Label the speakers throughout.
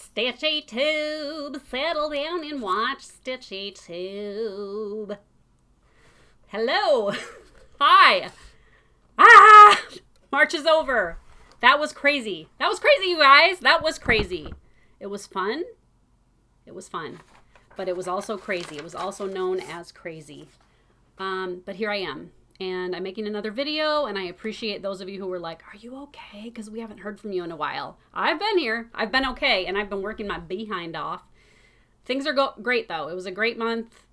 Speaker 1: StitchyTube, settle down and watch StitchyTube. Hello. Hi. March is over. That was crazy. That was crazy, you guys. That was crazy. It was fun. It was fun. But it was also crazy. It was also known as crazy. But here I am. And I'm making another video, and I appreciate those of you who were like, are you okay? Because we haven't heard from you in a while. I've been here. I've been okay, and I've been working my behind off. Things are great, though. It was a great month.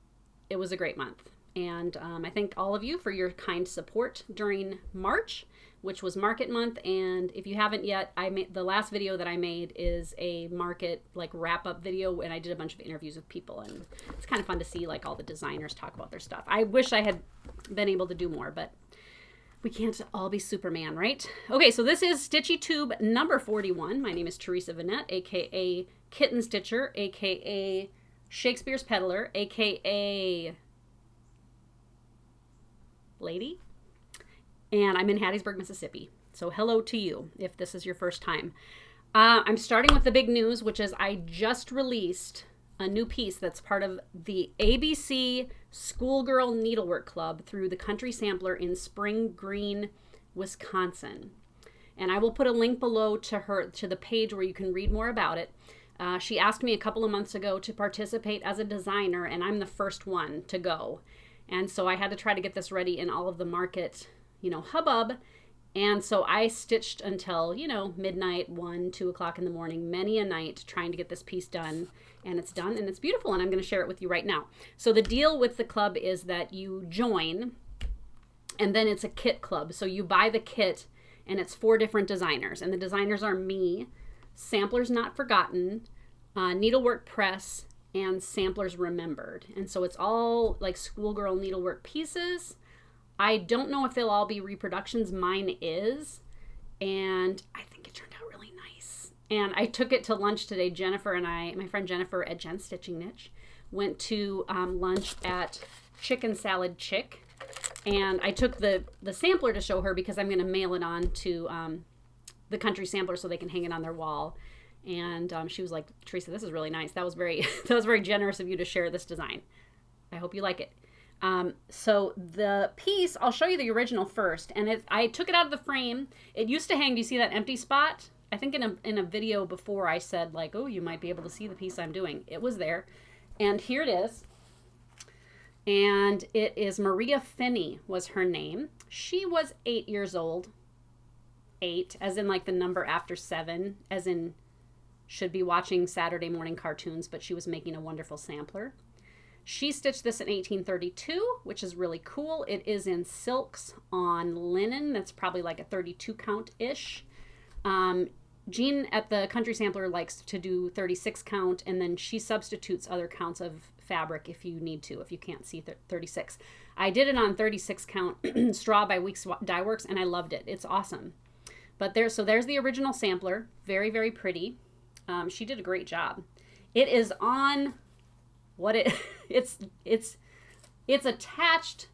Speaker 1: It was a great month. And I thank all of you for your kind support during March, which was market month. And if you haven't yet, the last video that I made is a market like wrap-up video, and I did a bunch of interviews with people, and it's kind of fun to see like all the designers talk about their stuff. I wish I had been able to do more, but we can't all be Superman, right? Okay, so this is StitchyTube number 41. My name is Teresa Vanette, aka Kitten Stitcher, aka Shakespeare's Peddler, aka Lady, and I'm in Hattiesburg, Mississippi. So hello to you if this is your first time. I'm starting with the big news, which is I just released a new piece that's part of the ABC Schoolgirl Needlework Club through the Country Sampler in Spring Green, Wisconsin. And I will put a link below to the page where you can read more about it. She asked me a couple of months ago to participate as a designer, and I'm the first one to go. And so I had to try to get this ready in all of the market, hubbub. And so I stitched until, midnight, 1, 2 o'clock in the morning, many a night trying to get this piece done. And it's done, and it's beautiful, and I'm going to share it with you right now. So the deal with the club is that you join, and then it's a kit club. So you buy the kit, and it's 4 different designers. And the designers are me, Samplers Not Forgotten, Needlework Press, and Samplers Remembered. And so it's all like schoolgirl needlework pieces. I don't know if they'll all be reproductions. Mine is. And I think it turned out really nice. And I took it to lunch today. Jennifer and my friend Jennifer at Jen's Stitching Niche, went to lunch at Chicken Salad Chick. And I took the sampler to show her because I'm going to mail it on to the Country Sampler so they can hang it on their wall. And she was like, Teresa, this is really nice. That was very generous of you to share this design. I hope you like it. So the piece, I'll show you the original first. And I took it out of the frame. It used to hang, do you see that empty spot? I think in a video before I said like, oh, you might be able to see the piece I'm doing. It was there. And here it is. And it is Maria Finney was her name. She was 8 years old. 8, as in like the number after 7, as in should be watching Saturday morning cartoons, but she was making a wonderful sampler. She stitched this in 1832, which is really cool. It is in silks on linen. That's probably like a 32 count-ish. Jean at the Country Sampler likes to do 36 count, and then she substitutes other counts of fabric if you need to, if you can't see 36. I did it on 36 count straw by Weeks Dye Works, and I loved it. It's awesome. But there's the original sampler. Very, very pretty. She did a great job. It is on it's attached,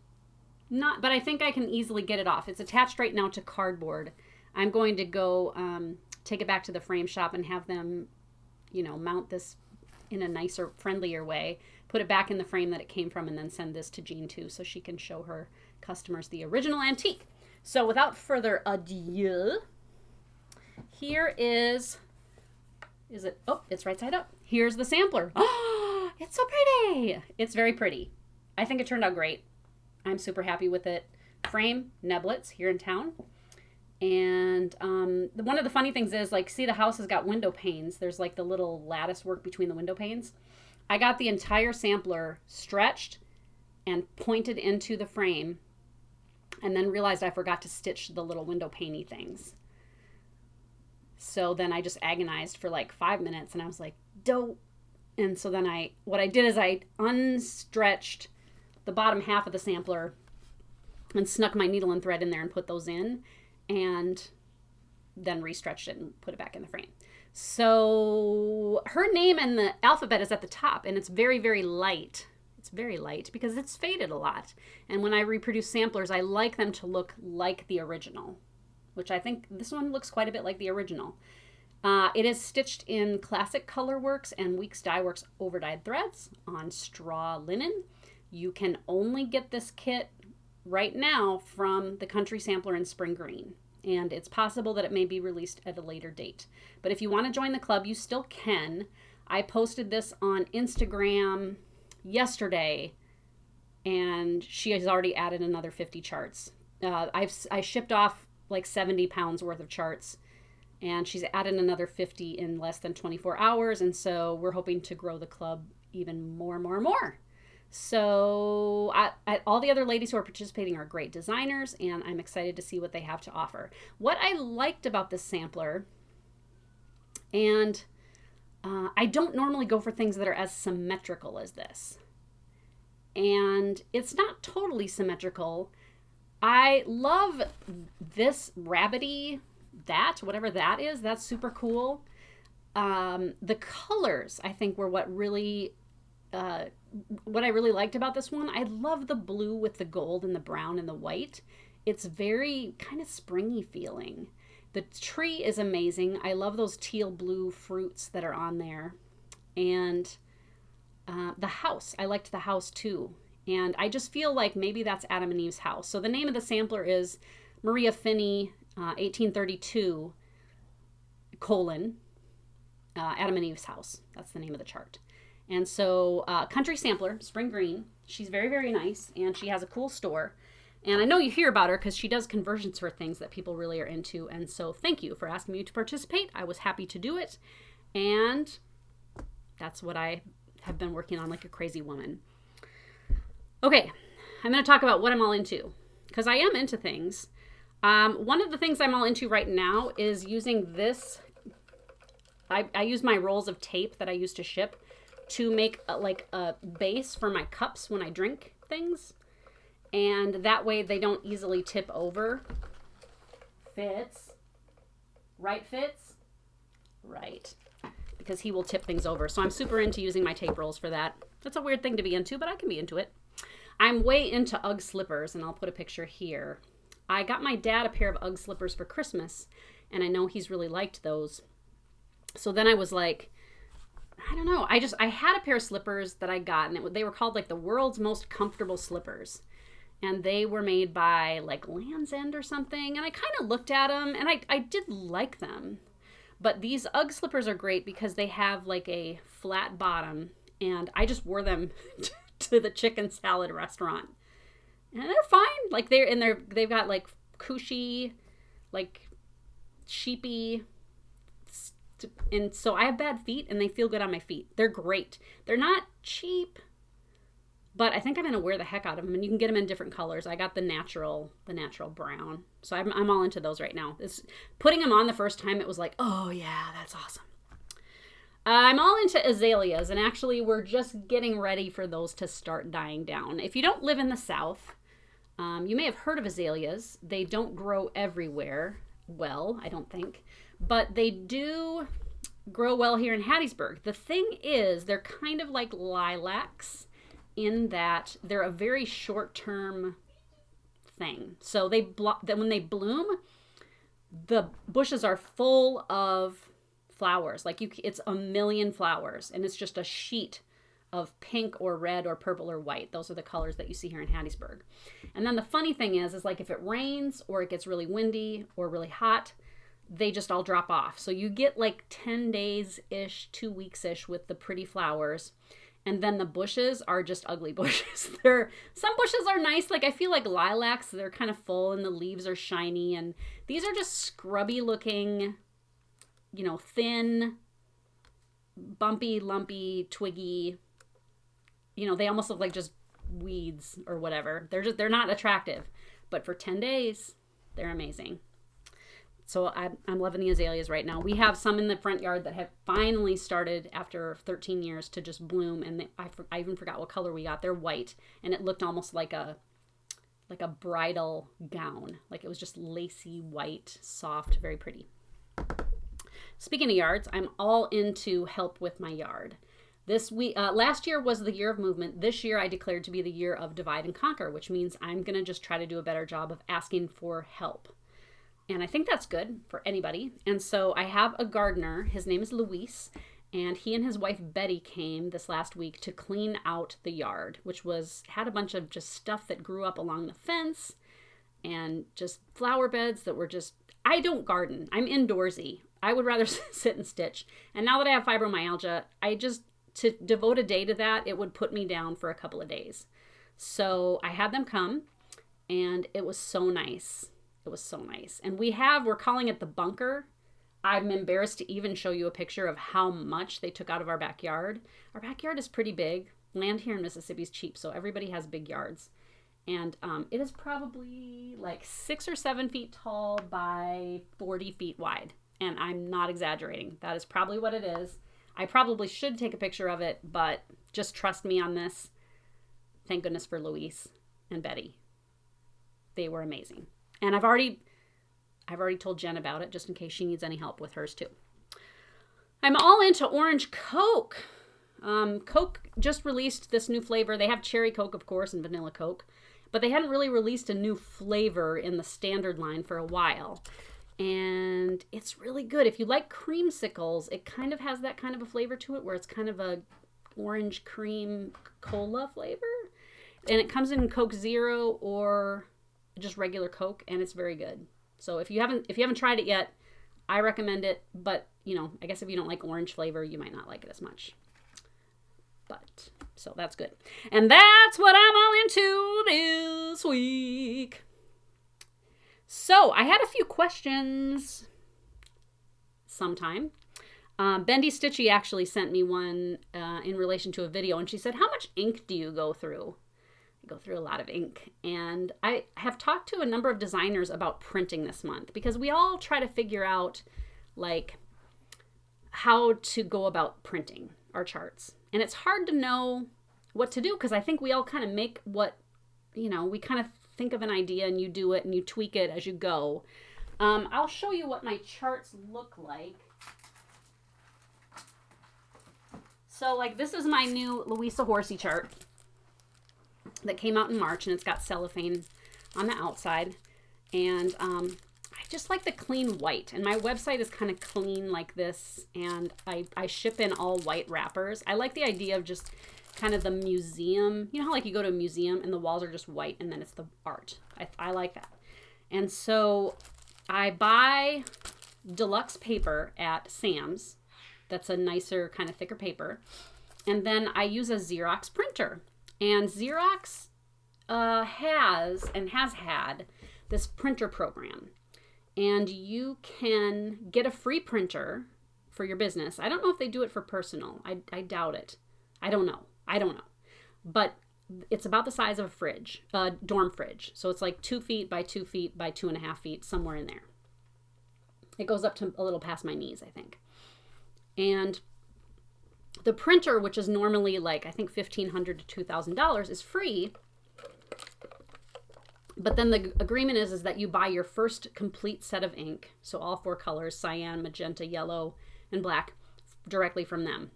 Speaker 1: but I think I can easily get it off. It's attached right now to cardboard. I'm going to go take it back to the frame shop and have them, mount this in a nicer, friendlier way, put it back in the frame that it came from, and then send this to Jean too so she can show her customers the original antique. So without further ado, here is it? Oh, it's right side up. Here's the sampler. Oh, it's so pretty. It's very pretty. I think it turned out great. I'm super happy with it. Frame, Neblets here in town. And one of the funny things is, like, see, the house has got window panes. There's like the little lattice work between the window panes. I got the entire sampler stretched and pointed into the frame, and then realized I forgot to stitch the little window paney things. So then I just agonized for like 5 minutes, and I was like, dope. And so then what I did is I unstretched the bottom half of the sampler and snuck my needle and thread in there and put those in, and then restretched it and put it back in the frame. So her name and the alphabet is at the top, and it's very, very light. It's very light because it's faded a lot. And when I reproduce samplers, I like them to look like the original, which I think this one looks quite a bit like the original. It is stitched in Classic Colorworks and Weeks Dye Works overdyed threads on straw linen. You can only get this kit right now from the Country Sampler in Spring Green, and it's possible that it may be released at a later date. But if you want to join the club, you still can. I posted this on Instagram yesterday, and she has already added another 50 charts. I shipped off like 70 pounds worth of charts, and she's added another 50 in less than 24 hours, and so we're hoping to grow the club even more. So all the other ladies who are participating are great designers, and I'm excited to see what they have to offer. What I liked about this sampler, and I don't normally go for things that are as symmetrical as this, and it's not totally symmetrical. I love this rabbity, whatever that is, that's super cool. The colors, I think, were what I really liked about this one. I love the blue with the gold and the brown and the white. It's very kind of springy feeling. The tree is amazing. I love those teal blue fruits that are on there. And the house, I liked the house too. And I just feel like maybe that's Adam and Eve's house. So the name of the sampler is Maria Finney, 1832, Adam and Eve's house. That's the name of the chart. And so Country Sampler, Spring Green, she's very, very nice, and she has a cool store. And I know you hear about her because she does conversions for things that people really are into. And so thank you for asking me to participate. I was happy to do it. And that's what I have been working on like a crazy woman. Okay, I'm going to talk about what I'm all into, because I am into things. One of the things I'm all into right now is using this. I use my rolls of tape that I used to ship to make like a base for my cups when I drink things. And that way they don't easily tip over. Fits. Right, Fitz? Right. Because he will tip things over. So I'm super into using my tape rolls for that. That's a weird thing to be into, but I can be into it. I'm way into Ugg slippers, and I'll put a picture here. I got my dad a pair of Ugg slippers for Christmas, and I know he's really liked those. So then I was like, I don't know. I had a pair of slippers that I got, and they were called like the world's most comfortable slippers. And they were made by like Land's End or something. And I kind of looked at them, and I did like them. But these Ugg slippers are great because they have like a flat bottom, and I just wore them to the chicken salad restaurant. And they're fine. Like they've got like cushy, like sheepy, and so I have bad feet, and they feel good on my feet. They're great. They're not cheap, but I think I'm gonna wear the heck out of them. And you can get them in different colors. I got the natural brown, so I'm all into those right now. Putting them on the first time, it was like, oh yeah, that's awesome. I'm all into azaleas, and actually we're just getting ready for those to start dying down. If you don't live in the South, you may have heard of azaleas. They don't grow everywhere well, I don't think, but they do grow well here in Hattiesburg. The thing is, they're kind of like lilacs in that they're a very short-term thing. So when they bloom, the bushes are full of flowers. Like it's a million flowers, and it's just a sheet of pink or red or purple or white. Those are the colors that you see here in Hattiesburg. And then the funny thing is like if it rains or it gets really windy or really hot, they just all drop off. So you get like 10 days-ish, 2 weeks-ish with the pretty flowers. And then the bushes are just ugly bushes. Some bushes are nice. Like I feel like lilacs, they're kind of full and the leaves are shiny. And these are just scrubby looking, thin, bumpy, lumpy, twiggy. They almost look like just weeds or whatever. They're not attractive. But for 10 days, they're amazing. So I'm loving the azaleas right now. We have some in the front yard that have finally started after 13 years to just bloom. And I even forgot what color we got. They're white. And it looked almost like a bridal gown. Like it was just lacy, white, soft, very pretty. Speaking of yards, I'm all into help with my yard. Last year was the year of movement. This year I declared to be the year of divide and conquer, which means I'm going to just try to do a better job of asking for help. And I think that's good for anybody. And so I have a gardener. His name is Luis. And he and his wife Betty came this last week to clean out the yard, which had a bunch of just stuff that grew up along the fence and just flower beds that were just, I don't garden. I'm indoorsy. I would rather sit and stitch. And now that I have fibromyalgia, to devote a day to that, it would put me down for a couple of days. So I had them come, and it was so nice. It was so nice. And we're calling it the bunker. I'm embarrassed to even show you a picture of how much they took out of our backyard. Our backyard is pretty big. Land here in Mississippi is cheap, so everybody has big yards. And it is probably like 6 or 7 feet tall by 40 feet wide. And I'm not exaggerating. That is probably what it is. I probably should take a picture of it, but just trust me on this. Thank goodness for Luis and Betty. They were amazing. And I've already told Jen about it, just in case she needs any help with hers too. I'm all into orange Coke. Coke just released this new flavor. They have cherry Coke, of course, and vanilla Coke, but they hadn't really released a new flavor in the standard line for a while. And it's really good. If you like creamsicles, it kind of has that kind of a flavor to it, where it's kind of a orange cream cola flavor. And it comes in Coke Zero or just regular Coke, and it's very good. So if you haven't tried it yet, I recommend it. But I guess if you don't like orange flavor, you might not like it as much. But so that's good. And that's what I'm all into this week. So I had a few questions sometime. Bendy Stitchy actually sent me one in relation to a video, and she said, how much ink do you go through? I go through a lot of ink. And I have talked to a number of designers about printing this month, because we all try to figure out like how to go about printing our charts. And it's hard to know what to do, because I think we all kind of make we kind of think of an idea and you do it and you tweak it as you go. I'll show you what my charts look like. So like this is my new Louisa Horsey chart that came out in March, and it's got cellophane on the outside. And I just like the clean white, and my website is kind of clean like this, and I ship in all white wrappers. I like the idea of just kind of the museum, how like you go to a museum and the walls are just white and then it's the art. I like that. And so I buy deluxe paper at Sam's. That's a nicer, kind of thicker paper. And then I use a Xerox printer. And Xerox has had this printer program. And you can get a free printer for your business. I don't know if they do it for personal. I doubt it. I don't know. But it's about the size of a fridge, a dorm fridge. So it's like 2 feet by 2 feet by 2.5 feet, somewhere in there. It goes up to a little past my knees, I think. And the printer, which is normally like, I think $1,500 to $2,000, is free. But then the agreement is that you buy your first complete set of ink, so all 4 colors, cyan, magenta, yellow, and black, directly from them,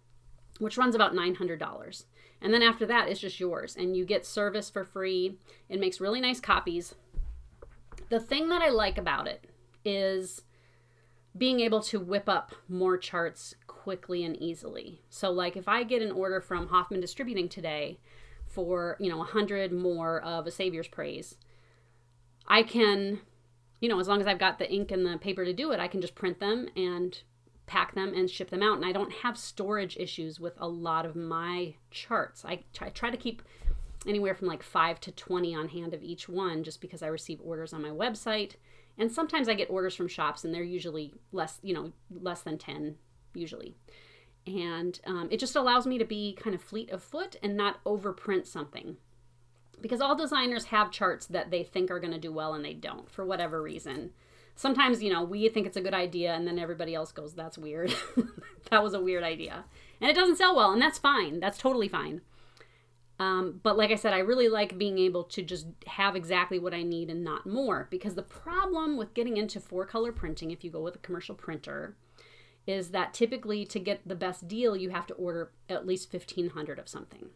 Speaker 1: which runs about $900. And then after that, it's just yours. And you get service for free. It makes really nice copies. The thing that I like about it is being able to whip up more charts quickly and easily. So like if I get an order from Hoffman Distributing today for, 100 more of A Savior's Praise, I can, as long as I've got the ink and the paper to do it, I can just print them and pack them and ship them out. And I don't have storage issues with a lot of my charts. I try to keep anywhere from like 5 to 20 on hand of each one, just because I receive orders on my website. And sometimes I get orders from shops, and they're usually less than 10 usually. And it just allows me to be kind of fleet of foot and not overprint something. Because all designers have charts that they think are going to do well and they don't, for whatever reason. Sometimes, we think it's a good idea, and then everybody else goes, that's weird. That was a weird idea. And it doesn't sell well, and that's fine. That's totally fine. But like I said, I really like being able to just have exactly what I need and not more. Because the problem with getting into 4-color printing, if you go with a commercial printer, is that typically to get the best deal, you have to order at least 1,500 of something.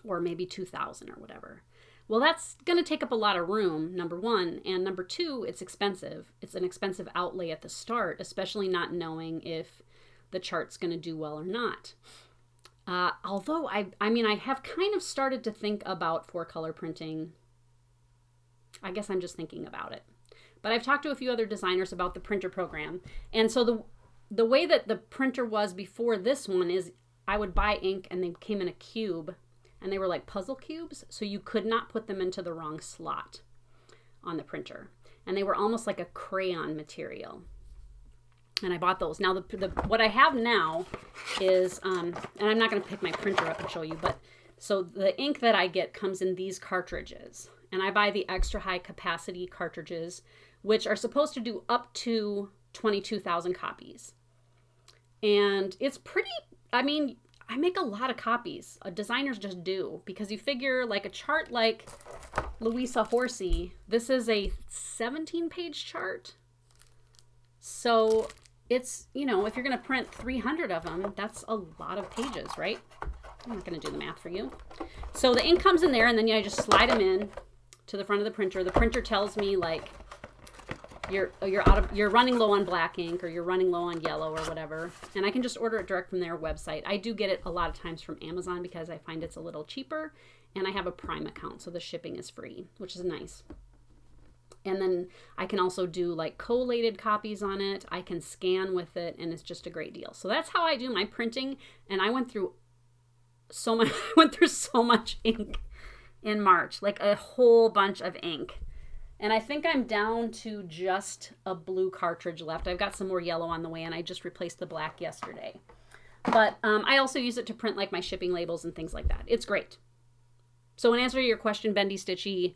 Speaker 1: Or maybe 2,000 or whatever. Well, that's going to take up a lot of room, number one. And number two, it's expensive. It's an expensive outlay at the start, especially not knowing if the chart's going to do well or not. Although, I mean, I have kind of started to think about 4-color printing. I guess I'm just thinking about it. But I've talked to a few other designers about the printer program. And so the way that the printer was before this one is I would buy ink and they came in a cube. And they were like puzzle cubes, so you could not put them into the wrong slot on the printer. And they were almost like a crayon material. And I bought those. Now, what I have now is, and I'm not going to pick my printer up and show you, but so the ink that I get comes in these cartridges. And I buy the extra high capacity cartridges, which are supposed to do up to 22,000 copies. And it's pretty, I mean, I make a lot of copies. Designers just do, because you figure like a chart like Louisa Horsey, this is a 17-page chart. So it's, you know, if you're going to print 300 of them, that's a lot of pages, right? I'm not going to do the math for you. So the ink comes in there, and then I just slide them in to the front of the printer. The printer tells me like you're running low on black ink, or you're running low on yellow, or whatever, and I can just order it direct from their website. I do get it a lot of times from Amazon because I find it's a little cheaper, and I have a Prime account, so the shipping is free, which is nice. And then I can also do like collated copies on it. I can scan with it, and it's just a great deal. So that's how I do my printing, and I went through so much ink in March, like a whole bunch of ink. And I think I'm down to just a blue cartridge left. I've got some more yellow on the way, and I just replaced the black yesterday. But I also use it to print like my shipping labels and things like that. It's great. So in answer to your question, Bendy Stitchy,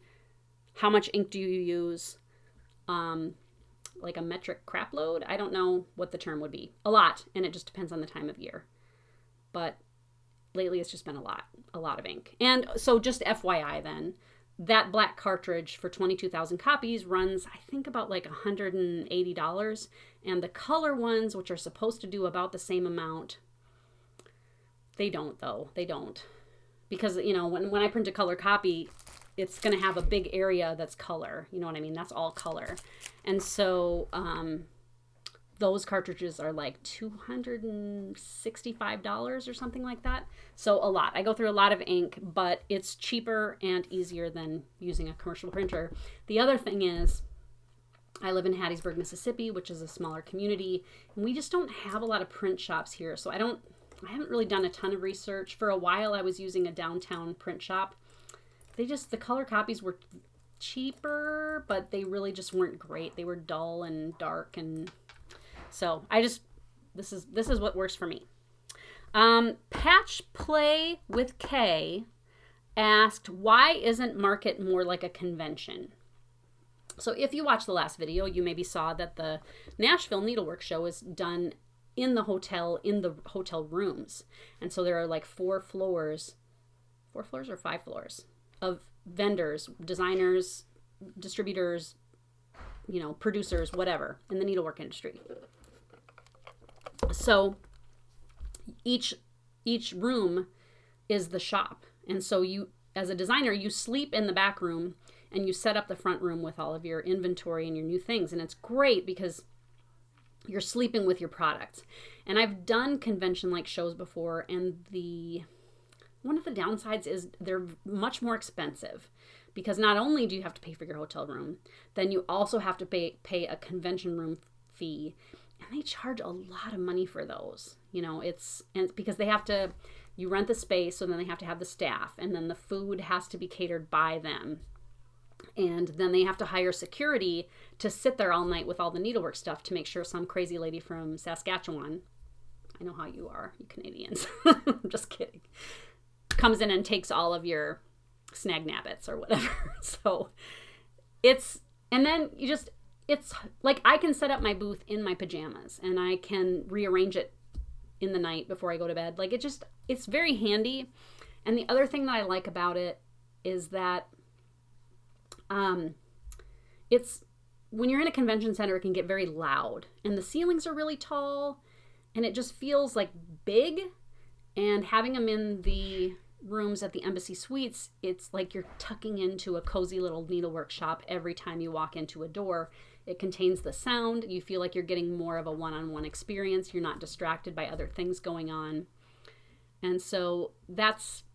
Speaker 1: how much ink do you use? Like a metric crap load? I don't know what the term would be. A lot, and it just depends on the time of year. But lately it's just been a lot of ink. And so just FYI then, that black cartridge for 22,000 copies runs, I think, about like $180. And the color ones, which are supposed to do about the same amount, they don't, though. They don't. Because, you know, when I print a color copy, it's going to have a big area that's color. You know what I mean? That's all color. And so those cartridges are like $265 or something like that. So a lot. I go through a lot of ink, but it's cheaper and easier than using a commercial printer. The other thing is, I live in Hattiesburg, Mississippi, which is a smaller community, and we just don't have a lot of print shops here. So I haven't really done a ton of research. For a while, I was using a downtown print shop. The color copies were cheaper, but they really just weren't great. They were dull and dark, and so this is what works for me. Patch Play with K asked, why isn't Market more like a convention? So if you watched the last video, you maybe saw that the Nashville Needlework show is done in the hotel rooms. And so there are like 4 floors or 5 floors of vendors, designers, distributors, you know, producers, whatever, in the needlework industry. So each room is the shop. And so you, as a designer, you sleep in the back room and you set up the front room with all of your inventory and your new things. And it's great because you're sleeping with your products. And I've done convention-like shows before, and one of the downsides is they're much more expensive, because not only do you have to pay for your hotel room, then you also have to pay a convention room fee. And they charge a lot of money for those. You know, it's because you rent the space, so then they have to have the staff, and then the food has to be catered by them. And then they have to hire security to sit there all night with all the needlework stuff to make sure some crazy lady from Saskatchewan, I know how you are, you Canadians, I'm just kidding, comes in and takes all of your snag nabbits or whatever. So it's like I can set up my booth in my pajamas and I can rearrange it in the night before I go to bed. Like it's very handy. And the other thing that I like about it is that it's when you're in a convention center, it can get very loud, and the ceilings are really tall, and it just feels like big. And having them in the rooms at the Embassy Suites, it's like you're tucking into a cozy little needlework shop every time you walk into a door. It contains the sound. You feel like you're getting more of a one-on-one experience. You're not distracted by other things going on. And so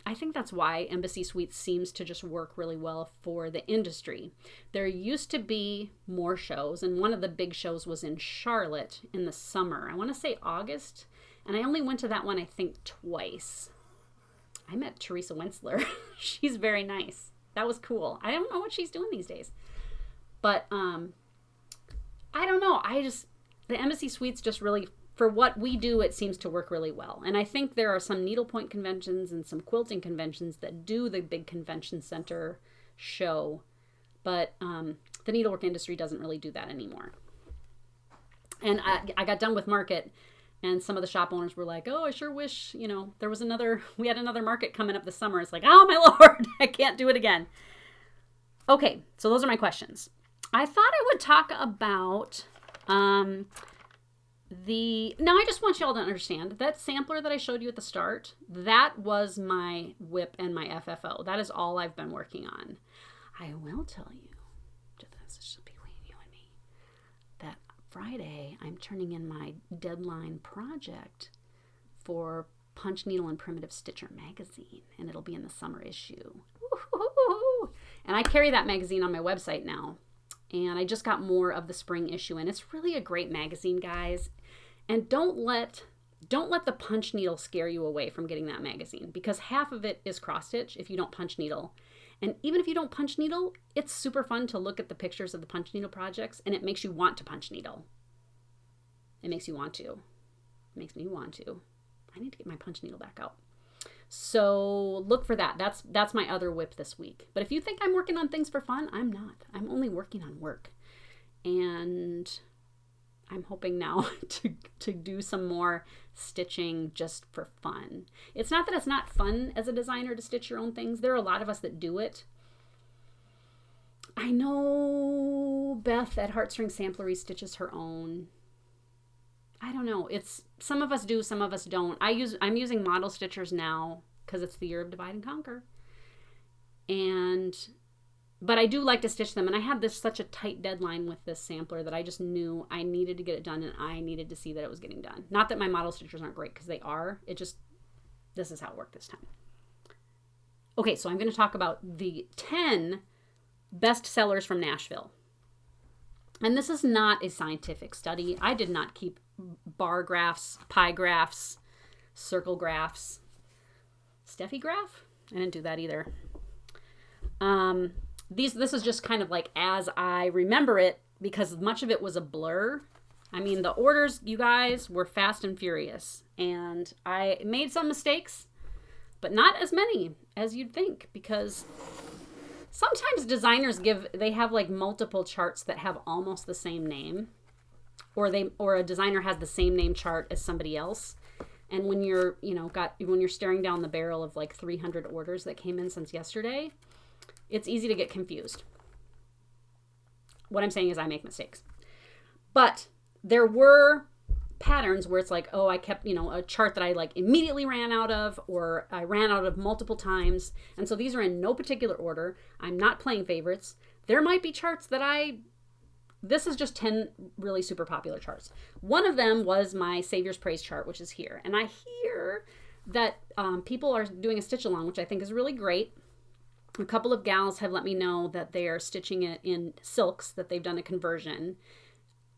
Speaker 1: I think that's why Embassy Suites seems to just work really well for the industry. There used to be more shows, and one of the big shows was in Charlotte in the summer. I want to say August, and I only went to that one, I think, twice. I met Teresa Wentzler. She's very nice. That was cool. I don't know what she's doing these days. But I don't know. The Embassy Suites just really, for what we do, it seems to work really well. And I think there are some needlepoint conventions and some quilting conventions that do the big convention center show. But the needlework industry doesn't really do that anymore. And I got done with market, and some of the shop owners were like, oh, I sure wish, we had another market coming up this summer. It's like, oh my Lord, I can't do it again. Okay, so those are my questions. I thought I would talk about now I just want y'all to understand that sampler that I showed you at the start, that was my whip and my FFO. That is all I've been working on. I will tell you, this is between you and me, that Friday I'm turning in my deadline project for Punch Needle and Primitive Stitcher magazine, and it'll be in the summer issue. Woo-hoo-hoo-hoo. And I carry that magazine on my website now. And I just got more of the spring issue, and it's really a great magazine, guys. And don't let the punch needle scare you away from getting that magazine, because half of it is cross stitch if you don't punch needle. And even if you don't punch needle, it's super fun to look at the pictures of the punch needle projects, and it makes you want to punch needle. It makes you want to. It makes me want to. I need to get my punch needle back out. So look for that. That's my other whip this week. But if you think I'm working on things for fun, I'm not. I'm only working on work. And I'm hoping now to do some more stitching just for fun. It's not that it's not fun as a designer to stitch your own things. There are a lot of us that do it. I know Beth at Heartstring Samplery stitches her own. I don't know. It's some of us do, some of us don't. I'm using model stitchers now because it's the year of divide and conquer. But I do like to stitch them, and I had such a tight deadline with this sampler that I just knew I needed to get it done, and I needed to see that it was getting done. Not that my model stitchers aren't great, because they are. This is how it worked this time. Okay, so I'm going to talk about the 10 best sellers from Nashville. And this is not a scientific study. I did not keep bar graphs, pie graphs, circle graphs, Steffi graph. I didn't do that either. This is just kind of like as I remember it, because much of it was a blur. I mean, the orders, you guys, were fast and furious, and I made some mistakes, but not as many as you'd think, because sometimes designers they have like multiple charts that have almost the same name, or a designer has the same name chart as somebody else. And when you're staring down the barrel of like 300 orders that came in since yesterday, it's easy to get confused. What I'm saying is I make mistakes. But there were patterns where it's like, oh, I kept, a chart that I like immediately ran out of, or I ran out of multiple times. And so these are in no particular order. I'm not playing favorites. There might be charts that this is just 10 really super popular charts. One of them was my Savior's Praise chart, which is here. And I hear that people are doing a stitch along, which I think is really great. A couple of gals have let me know that they are stitching it in silks, that they've done a conversion.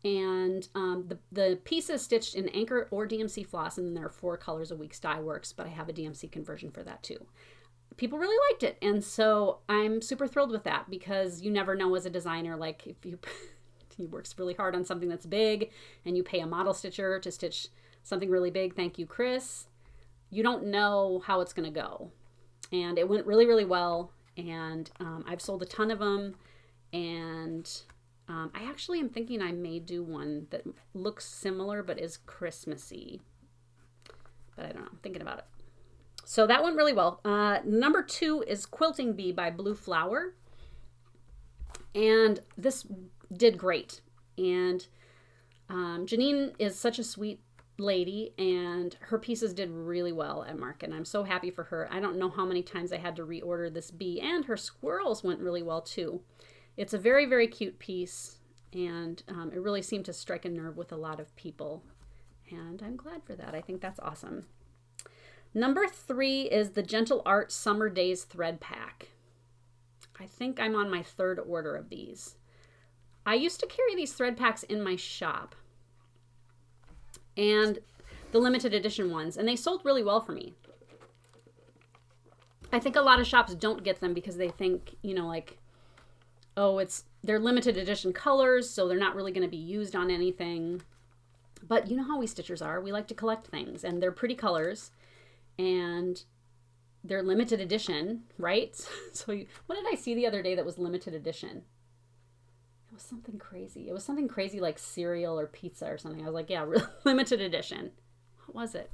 Speaker 1: And the piece is stitched in Anchor or DMC floss, and then there are 4 colors a week's dye works, but I have a DMC conversion for that too. People really liked it, and so I'm super thrilled with that, because you never know as a designer, like if he works really hard on something that's big and you pay a model stitcher to stitch something really big, thank you, Chris, you don't know how it's going to go. And it went really, really well, and I've sold a ton of them, and I actually am thinking I may do one that looks similar but is Christmassy. But I don't know. I'm thinking about it. So that went really well. Number 2 is Quilting Bee by Blue Flower. And this did great. And Janine is such a sweet lady, and her pieces did really well at market, and I'm so happy for her. I don't know how many times I had to reorder this bee, and her squirrels went really well too. It's a very, very cute piece, and it really seemed to strike a nerve with a lot of people, and I'm glad for that. I think that's awesome. Number 3 is the Gentle Art Summer Days Thread Pack. I think I'm on my 3rd order of these. I used to carry these thread packs in my shop, and the limited edition ones, and they sold really well for me. I think a lot of shops don't get them because they think, you know, like, oh, they're limited edition colors, so they're not really going to be used on anything. But you know how we stitchers are. We like to collect things, and they're pretty colors, and they're limited edition, right? So what did I see the other day that was limited edition? It was something crazy. It was something crazy like cereal or pizza or something. I was like, yeah, limited edition. What was it?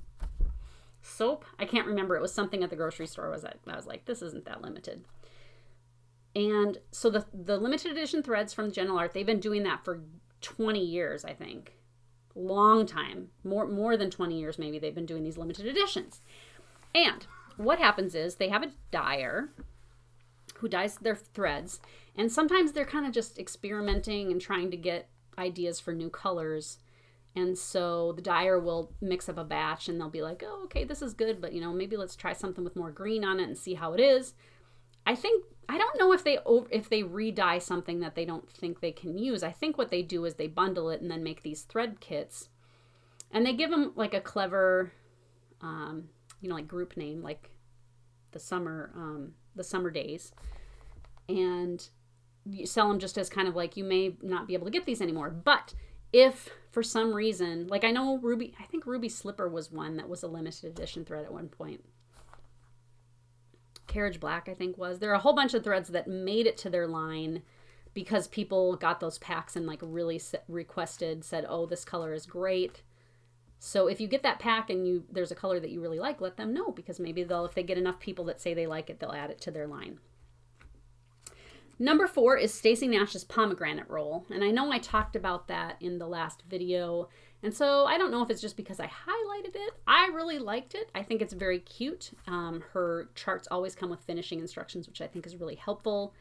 Speaker 1: Soap? I can't remember. It was something at the grocery store. I was like, this isn't that limited. And so the limited edition threads from Gentle Art, they've been doing that for 20 years, I think. Long time. More than 20 years maybe they've been doing these limited editions. And what happens is they have a dyer who dyes their threads, and sometimes they're kind of just experimenting and trying to get ideas for new colors. And so the dyer will mix up a batch, and they'll be like, oh, okay, this is good, but, you know, maybe let's try something with more green on it and see how it is. I don't know if they re-dye something that they don't think they can use. I think what they do is they bundle it and then make these thread kits, and they give them like a clever, you know, like group name, like the summer days, and you sell them just as kind of like, you may not be able to get these anymore. But if for some reason, like I know I think Ruby Slipper was one that was a limited edition thread at one point. Carriage Black, I think there are a whole bunch of threads that made it to their line because people got those packs and like really said, oh, this color is great. So if you get that pack and there's a color that you really like, let them know, because maybe if they get enough people that say they like it, they'll add it to their line. Number 4 is Stacy Nash's pomegranate roll. And I know I talked about that in the last video. And so I don't know if it's just because I highlighted it. I really liked it. I think it's very cute. Her charts always come with finishing instructions, which I think is really helpful.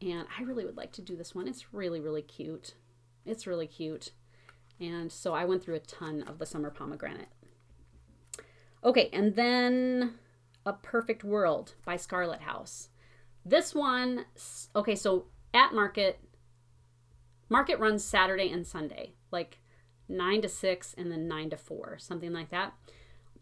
Speaker 1: And I really would like to do this one. It's really, really cute. It's really cute. And so I went through a ton of the summer pomegranate. Okay, and then A Perfect World by Scarlet House. This one, okay, so at Market runs Saturday and Sunday, like 9 to 6 and then 9 to 4, something like that.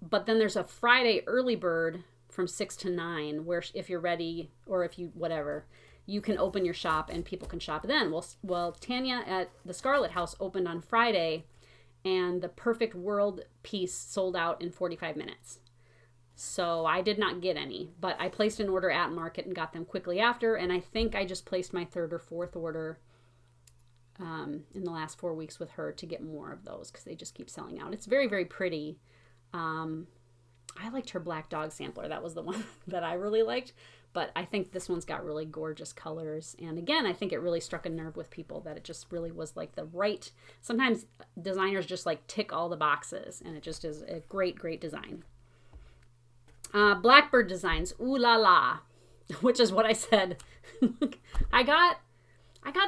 Speaker 1: But then there's a Friday early bird from 6 to 9 where if you're ready, or if you, whatever, you can open your shop and people can shop then. Well, Tanya at the Scarlet House opened on Friday, and the Perfect World piece sold out in 45 minutes. So I did not get any, but I placed an order at Market and got them quickly after, and I think I just placed my 3rd or 4th order in the last 4 weeks with her to get more of those because they just keep selling out. It's very, very pretty. I liked her Black Dog sampler. That was the one that I really liked, but I think this one's got really gorgeous colors. And again, I think it really struck a nerve with people that it just really was like the right, sometimes designers just like tick all the boxes, and it just is a great, great design. Blackbird Designs, Ooh La La, which is what I said. I got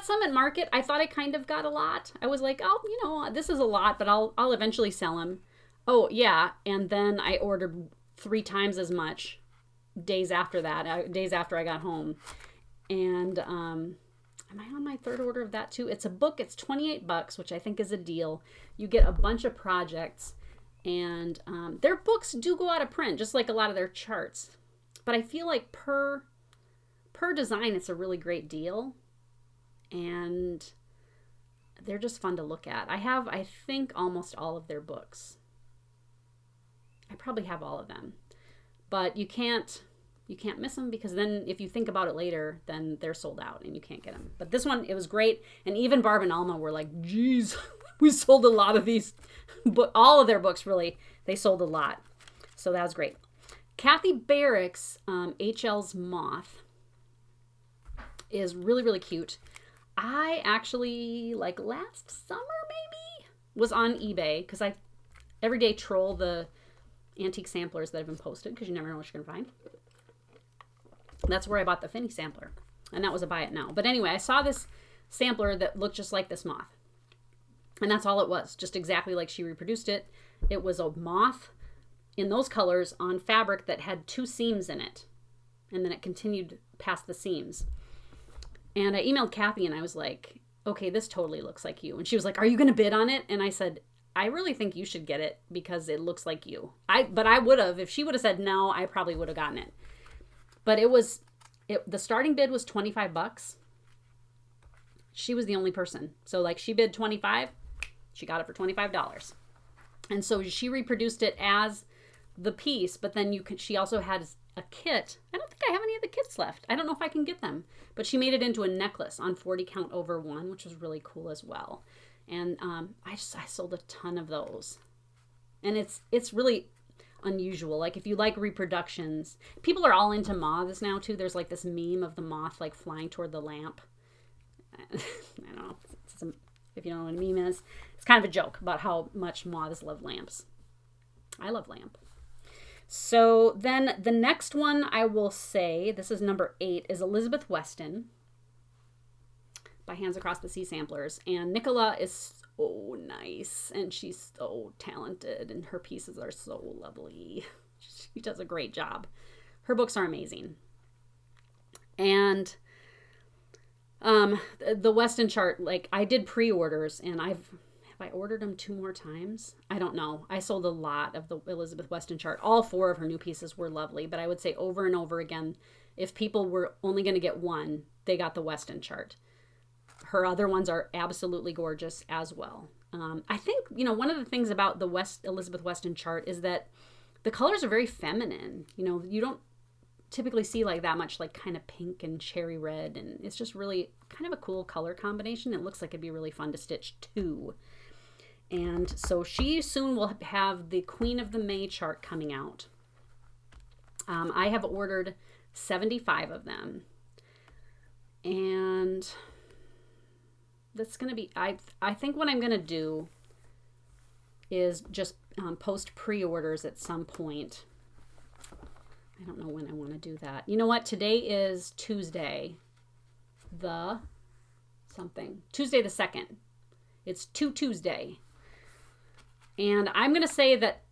Speaker 1: some at Market. I thought I kind of got a lot. I was like, oh, you know, this is a lot, but I'll eventually sell them. Oh, yeah, and then I ordered 3 times as much days after that, days after I got home. And am I on my 3rd order of that too? It's a book. It's $28, which I think is a deal. You get a bunch of projects. And their books do go out of print, just like a lot of their charts. But I feel like per design, it's a really great deal. And they're just fun to look at. I have, I think, almost all of their books. I probably have all of them. But you can't miss them, because then if you think about it later, then they're sold out and you can't get them. But this one, it was great. And even Barb and Alma were like, geez, we sold a lot of these. But all of their books, really, they sold a lot. So that was great. Kathy Barrick's HL's Moth is really, really cute. I actually, like last summer maybe, was on eBay because everyday troll the antique samplers that have been posted, because you never know what you're going to find. That's where I bought the Finny sampler, and that was a buy it now. But anyway, I saw this sampler that looked just like this moth, and that's all it was, just exactly like she reproduced it. It was a moth in those colors on fabric that had 2 seams in it, and then it continued past the seams. And I emailed Kathy and I was like, okay, this totally looks like you. And she was like, are you going to bid on it? And I said, I really think you should get it because it looks like you. But I would have, if she would have said no, I probably would have gotten it. But the starting bid was $25. She was the only person. So like she bid $25, she got it for $25. And so she reproduced it as the piece, but then she also had a kit. I don't think I have any of the kits left. I don't know if I can get them, but she made it into a necklace on 40 count over 1, which was really cool as well. And I sold a ton of those, and it's really unusual. Like if you like reproductions, people are all into moths now too. There's like this meme of the moth like flying toward the lamp. I don't know if you know what a meme is. It's kind of a joke about how much moths love lamps. I love lamp. So then the next one I will say, this is number 8, is Elizabeth Weston by Hands Across the Sea Samplers. And Nicola is so nice, and she's so talented, and her pieces are so lovely. She does a great job. Her books are amazing. And the Weston chart, like I did pre-orders, and have I ordered them 2 more times? I don't know. I sold a lot of the Elizabeth Weston chart. All 4 of her new pieces were lovely, but I would say over and over again, if people were only going to get one, they got the Weston chart. Her other ones are absolutely gorgeous as well. I think, one of the things about the Elizabeth Weston chart is that the colors are very feminine. You don't typically see like that much like kind of pink and cherry red, and it's just really kind of a cool color combination. It looks like it'd be really fun to stitch too. And so she soon will have the Queen of the May chart coming out. I have ordered 75 of them, and that's going to be, I think what I'm going to do is just post pre-orders at some point. I don't know when I want to do that. You know what? Today is Tuesday the 2nd. It's Tuesday. And I'm going to say that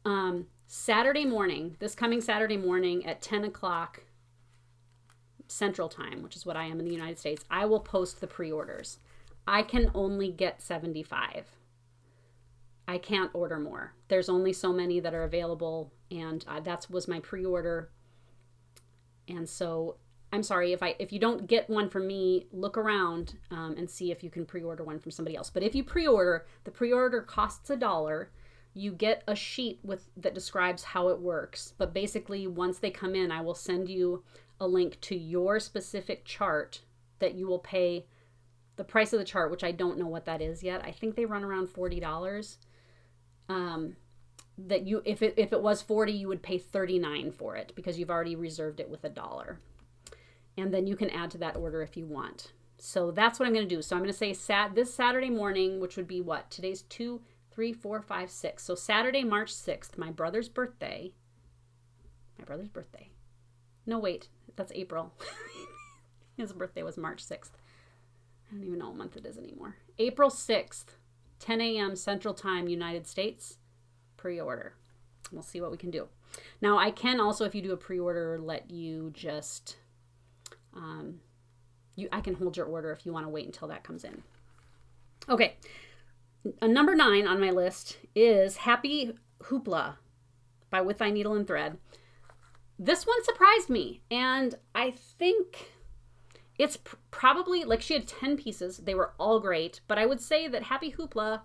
Speaker 1: Saturday morning, this coming Saturday morning at 10 o'clock Central Time, which is what I am in the United States, I will post the pre-orders. I can only get 75. I can't order more. There's only so many that are available, and that was my pre-order. And so I'm sorry if you don't get one from me, look around and see if you can pre-order one from somebody else. But if you pre-order, the pre-order costs $1. You get a sheet that describes how it works. But basically, once they come in, I will send you a link to your specific chart that you will pay the price of the chart, which I don't know what that is yet. I think they run around $40. That you, if it was 40, you would pay 39 for it because you've already reserved it with $1. And then you can add to that order if you want. So that's what I'm going to do. So I'm going to say this Saturday morning, which would be what? Today's 2, 3, 4, 5, 6. So Saturday, March 6th, my brother's birthday. No, wait, that's April. His birthday was March 6th. I don't even know what month it is anymore. April 6th, 10 a.m. Central Time, United States. Pre-order. We'll see what we can do. Now, I can also, if you do a pre-order, let you just, I can hold your order if you want to wait until that comes in. Okay. Number 9 on my list is Happy Hoopla by With Thy Needle and Thread. This one surprised me, and I think it's probably, like, she had 10 pieces. They were all great, but I would say that Happy Hoopla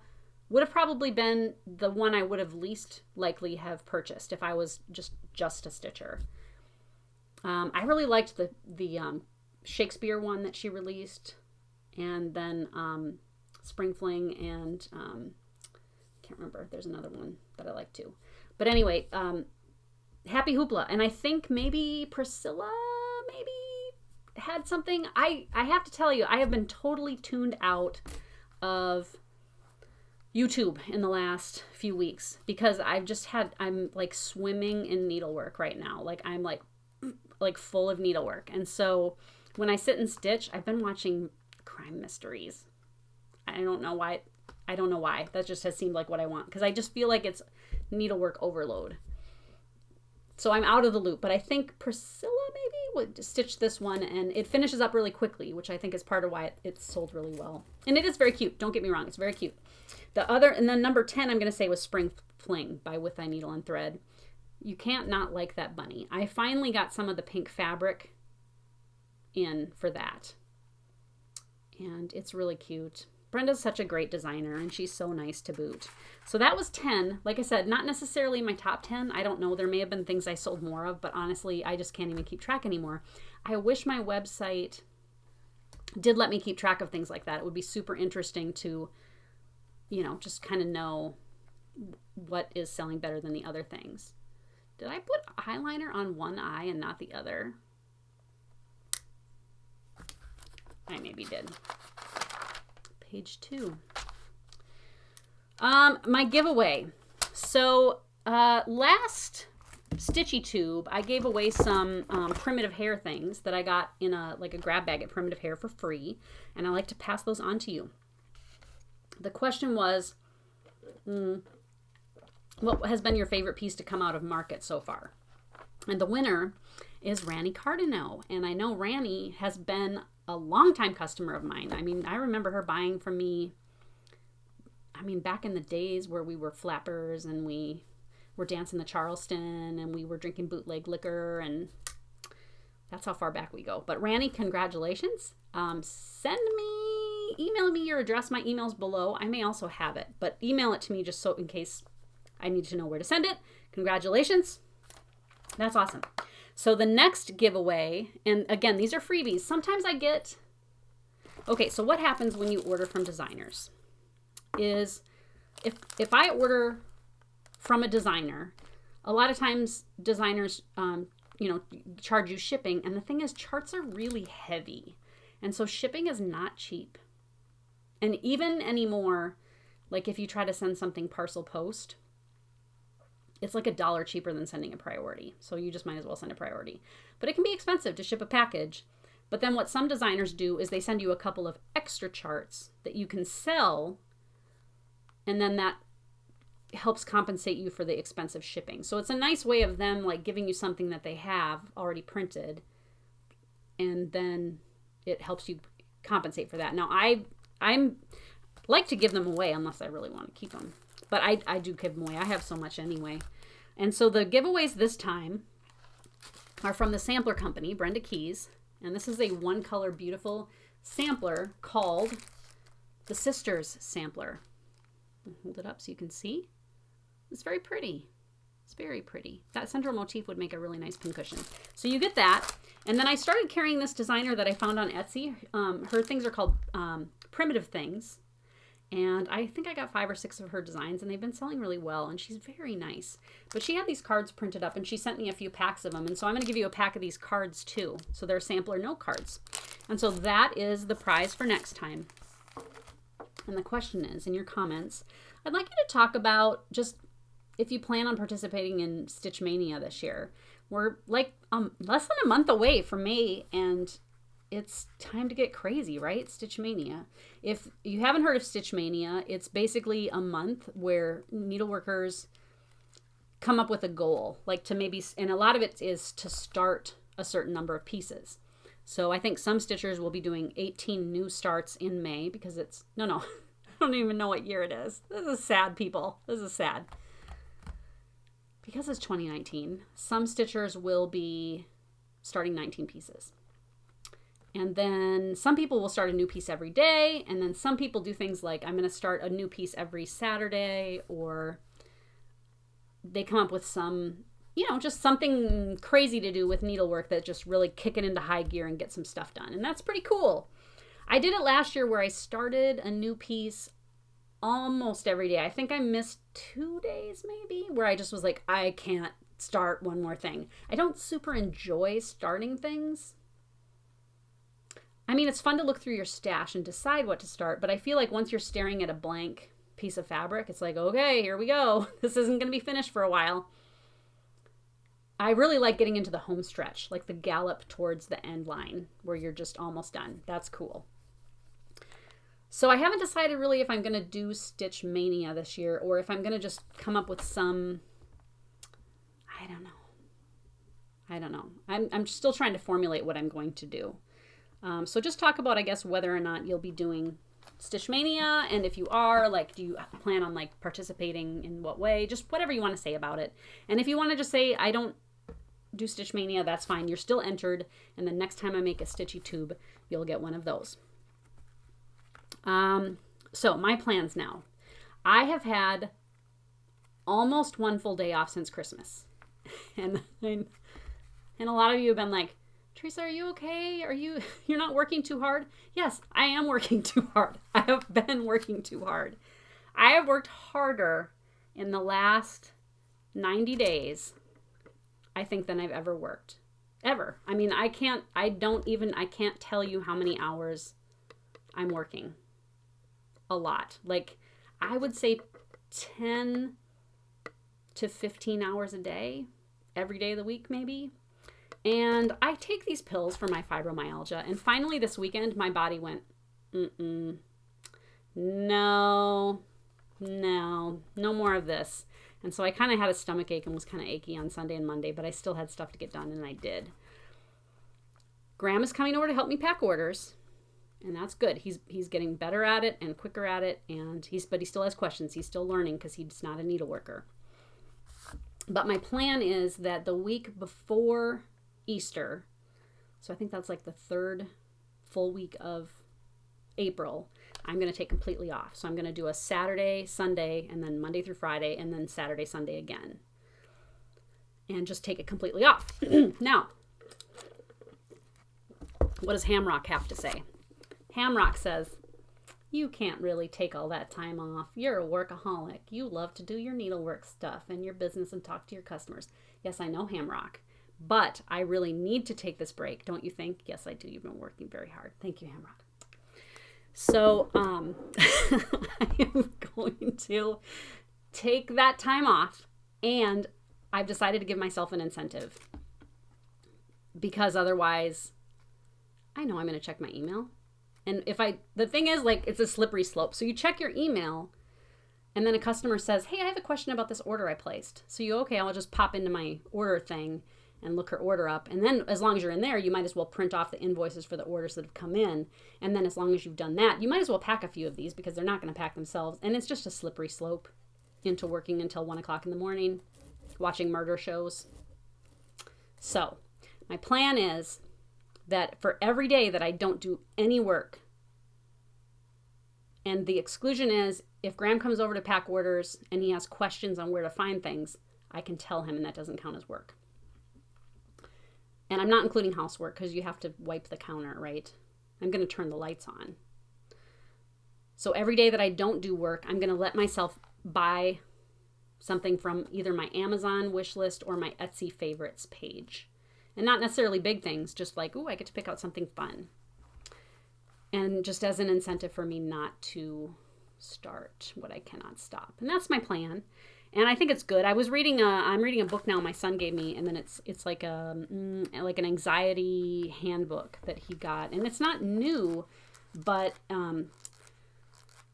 Speaker 1: would have probably been the one I would have least likely have purchased if I was just a stitcher. I really liked the Shakespeare one that she released, and then Spring Fling, and can't remember. There's another one that I like too. But anyway, Happy Hoopla, and I think maybe Priscilla had something. I have to tell you, I have been totally tuned out of YouTube in the last few weeks because I'm like swimming in needlework right now. Like I'm like full of needlework. And so when I sit and stitch, I've been watching crime mysteries. I don't know why. That just has seemed like what I want because I just feel like it's needlework overload. So I'm out of the loop, but I think Priscilla maybe would stitch this one and it finishes up really quickly, which I think is part of why it's sold really well. And it is very cute. Don't get me wrong. It's very cute. And then number 10, I'm going to say was Spring Fling by With Thy Needle and Thread. You can't not like that bunny. I finally got some of the pink fabric in for that. And it's really cute. Brenda's such a great designer and she's so nice to boot. So that was 10. Like I said, not necessarily my top 10. I don't know. There may have been things I sold more of, but honestly, I just can't even keep track anymore. I wish my website did let me keep track of things like that. It would be super interesting to, just kind of know what is selling better than the other things. Did I put eyeliner on one eye and not the other? I maybe did. Page 2. My giveaway. So last StitchyTube, I gave away some primitive hair things that I got in a grab bag at Primitive Hair for free, and I like to pass those on to you. The question was, what has been your favorite piece to come out of market so far? And the winner is Ranny Cardino, and I know Ranny has been a longtime customer of mine. I mean, I remember her buying from me, back in the days where we were flappers and we were dancing the Charleston and we were drinking bootleg liquor, and that's how far back we go. But Ranny, congratulations. Email me your address. My email's below. I may also have it, but email it to me just so in case I need to know where to send it. Congratulations. That's awesome. So the next giveaway, and again, these are freebies. Sometimes I get, okay, so what happens when you order from designers is if I order from a designer, a lot of times designers, charge you shipping. And the thing is, charts are really heavy. And so shipping is not cheap. And even anymore, like if you try to send something parcel post, it's like $1 cheaper than sending a priority. So you just might as well send a priority. But it can be expensive to ship a package. But then what some designers do is they send you a couple of extra charts that you can sell. And then that helps compensate you for the expensive shipping. So it's a nice way of them like giving you something that they have already printed. And then it helps you compensate for that. Now I'm like to give them away unless I really want to keep them. But I do give them away. I have so much anyway. And so the giveaways this time are from the sampler company, Brenda Keys. And this is a one-color beautiful sampler called the Sisters Sampler. I'll hold it up so you can see. It's very pretty. It's very pretty. That central motif would make a really nice pincushion. So you get that. And then I started carrying this designer that I found on Etsy. Her things are called Primitive Things. And I think I got 5 or 6 of her designs, and they've been selling really well, and she's very nice. But she had these cards printed up, and she sent me a few packs of them, and so I'm going to give you a pack of these cards, too. So they're sampler note cards. And so that is the prize for next time. And the question is, in your comments, I'd like you to talk about just if you plan on participating in Stitch Mania this year. We're like less than a month away from May, and it's time to get crazy, right? Stitch Mania. If you haven't heard of Stitch Mania, it's basically a month where needleworkers come up with a goal, like to maybe, and a lot of it is to start a certain number of pieces. So I think some stitchers will be doing 18 new starts in May because it's, no, I don't even know what year it is. This is sad, people. This is sad. Because it's 2019, some stitchers will be starting 19 pieces. And then some people will start a new piece every day. And then some people do things like, I'm going to start a new piece every Saturday, or they come up with some, just something crazy to do with needlework that just really kick it into high gear and get some stuff done. And that's pretty cool. I did it last year where I started a new piece almost every day. I think I missed 2 days maybe where I just was like, I can't start one more thing. I don't super enjoy starting things. I mean, it's fun to look through your stash and decide what to start, but I feel like once you're staring at a blank piece of fabric. It's like, okay, here we go. This isn't going to be finished for a while. I really like getting into the home stretch, like the gallop towards the end line where you're just almost done. That's cool. So I haven't decided really if I'm going to do Stitch Mania this year or if I'm going to just come up with some, I don't know. I'm still trying to formulate what I'm going to do. So just talk about, I guess, whether or not you'll be doing Stitch Mania, and if you are, like, do you plan on like participating in what way? Just whatever you want to say about it. And if you want to just say, I don't do Stitch Mania, that's fine. You're still entered, and the next time I make a StitchyTube, you'll get one of those. So my plans now. I have had almost one full day off since Christmas. And a lot of you have been like, Teresa, are you okay? You're not working too hard? Yes, I am working too hard. I have been working too hard. I have worked harder in the last 90 days, I think, than I've ever worked. Ever. I mean, I can't tell you how many hours I'm working. A lot. Like, I would say 10 to 15 hours a day, every day of the week, maybe. And I take these pills for my fibromyalgia. And finally this weekend, my body went, no more of this. And so I kind of had a stomach ache and was kind of achy on Sunday and Monday, but I still had stuff to get done, and I did. Graham is coming over to help me pack orders, and that's good. He's getting better at it and quicker at it, but he still has questions. He's still learning because he's not a needleworker. But my plan is that the week before Easter, so I think that's like the third full week of April, I'm going to take completely off. So I'm going to do a Saturday, Sunday, and then Monday through Friday, and then Saturday, Sunday again. And just take it completely off. Now, what does Hamrock have to say? Hamrock says, you can't really take all that time off. You're a workaholic. You love to do your needlework stuff and your business and talk to your customers. Yes, I know, Hamrock. But I really need to take this break, don't you think? Yes, I do. You've been working very hard. Thank you, Hamrock. So I am going to take that time off, and I've decided to give myself an incentive because otherwise I know I'm going to check my email. And the thing is, like, it's a slippery slope. So you check your email, and then a customer says, hey, I have a question about this order I placed. So I'll just pop into my order thing and look her order up. And then as long as you're in there, you might as well print off the invoices for the orders that have come in. And then as long as you've done that, you might as well pack a few of these because they're not going to pack themselves. And it's just a slippery slope into working until 1 o'clock in the morning, watching murder shows. So my plan is that for every day that I don't do any work, and the exclusion is if Graham comes over to pack orders and he has questions on where to find things, I can tell him, and that doesn't count as work. And I'm not including housework because you have to wipe the counter, right? I'm going to turn the lights on. So every day that I don't do work, I'm going to let myself buy something from either my Amazon wish list or my Etsy favorites page. And not necessarily big things, just like, ooh, I get to pick out something fun. And just as an incentive for me not to start what I cannot stop. And that's my plan. And I think it's good. I'm reading a book now my son gave me, and then it's like an anxiety handbook that he got. And it's not new, but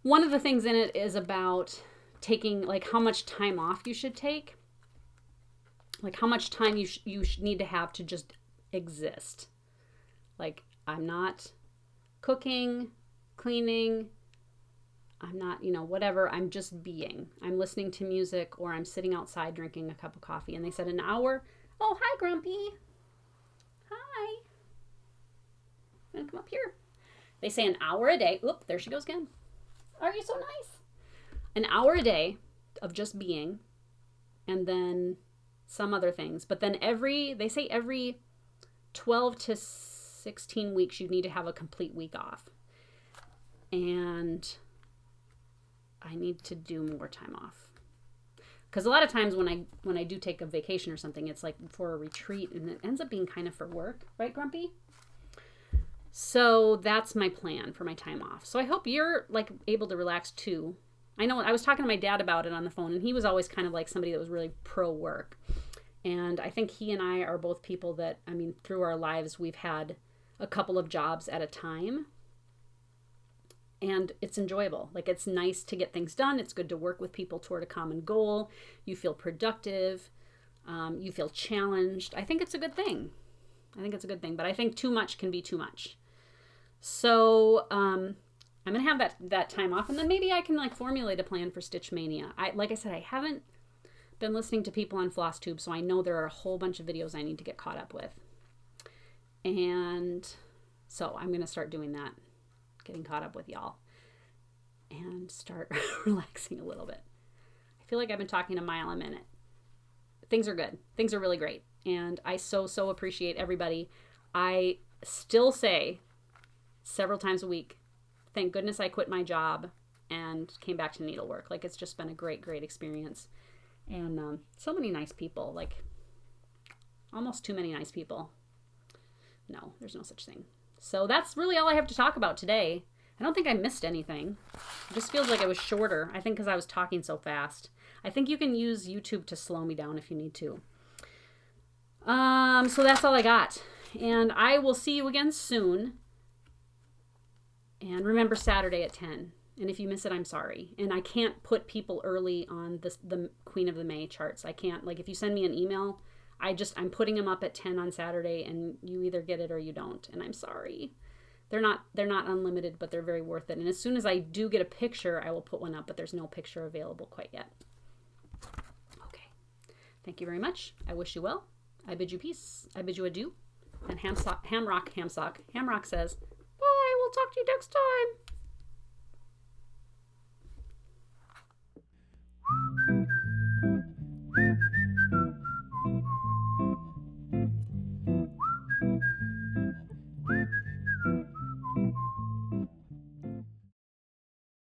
Speaker 1: one of the things in it is about taking, like, how much time off you should take. Like, how much time you need to have to just exist. Like, I'm not cooking, cleaning, I'm not, whatever. I'm just being. I'm listening to music, or I'm sitting outside drinking a cup of coffee. And they said an hour. Oh, hi, Grumpy. Hi. I'm going to come up here. They say an hour a day. Oop, there she goes again. Are you so nice? An hour a day of just being, and then some other things. But then they say every 12 to 16 weeks, you need to have a complete week off. And I need to do more time off. Because a lot of times when I do take a vacation or something, it's like for a retreat, and it ends up being kind of for work. Right, Grumpy? So that's my plan for my time off. So I hope you're, like, able to relax too. I know I was talking to my dad about it on the phone, and he was always kind of like somebody that was really pro work. And I think he and I are both people that, I mean, through our lives, we've had a couple of jobs at a time. And it's enjoyable. Like, it's nice to get things done. It's good to work with people toward a common goal. You feel productive. You feel challenged. I think it's a good thing. But I think too much can be too much. So I'm going to have that time off. And then maybe I can like formulate a plan for Stitch Mania. Like I said, I haven't been listening to people on FlossTube, so I know there are a whole bunch of videos I need to get caught up with. And so I'm going to start doing that, getting caught up with y'all, and start relaxing a little bit. I feel like I've been talking a mile a minute. Things are good. Things are really great. And I so appreciate everybody. I still say several times a week, thank goodness I quit my job and came back to needlework. Like, it's just been a great experience. And so many nice people, like almost too many nice people. No, there's no such thing. So that's really all I have to talk about today. I don't think I missed anything. It just feels like it was shorter. I think because I was talking so fast. I think you can use YouTube to slow me down if you need to. So that's all I got. And I will see you again soon. And remember Saturday at 10. And if you miss it, I'm sorry. And I can't put people early on the Queen of the May charts. I can't. Like, if you send me an email, I'm putting them up at 10 on Saturday, and you either get it or you don't. And I'm sorry. They're not unlimited, but they're very worth it. And as soon as I do get a picture, I will put one up, but there's no picture available quite yet. Okay. Thank you very much. I wish you well. I bid you peace. I bid you adieu. And Hamrock says, bye. We'll talk to you next time.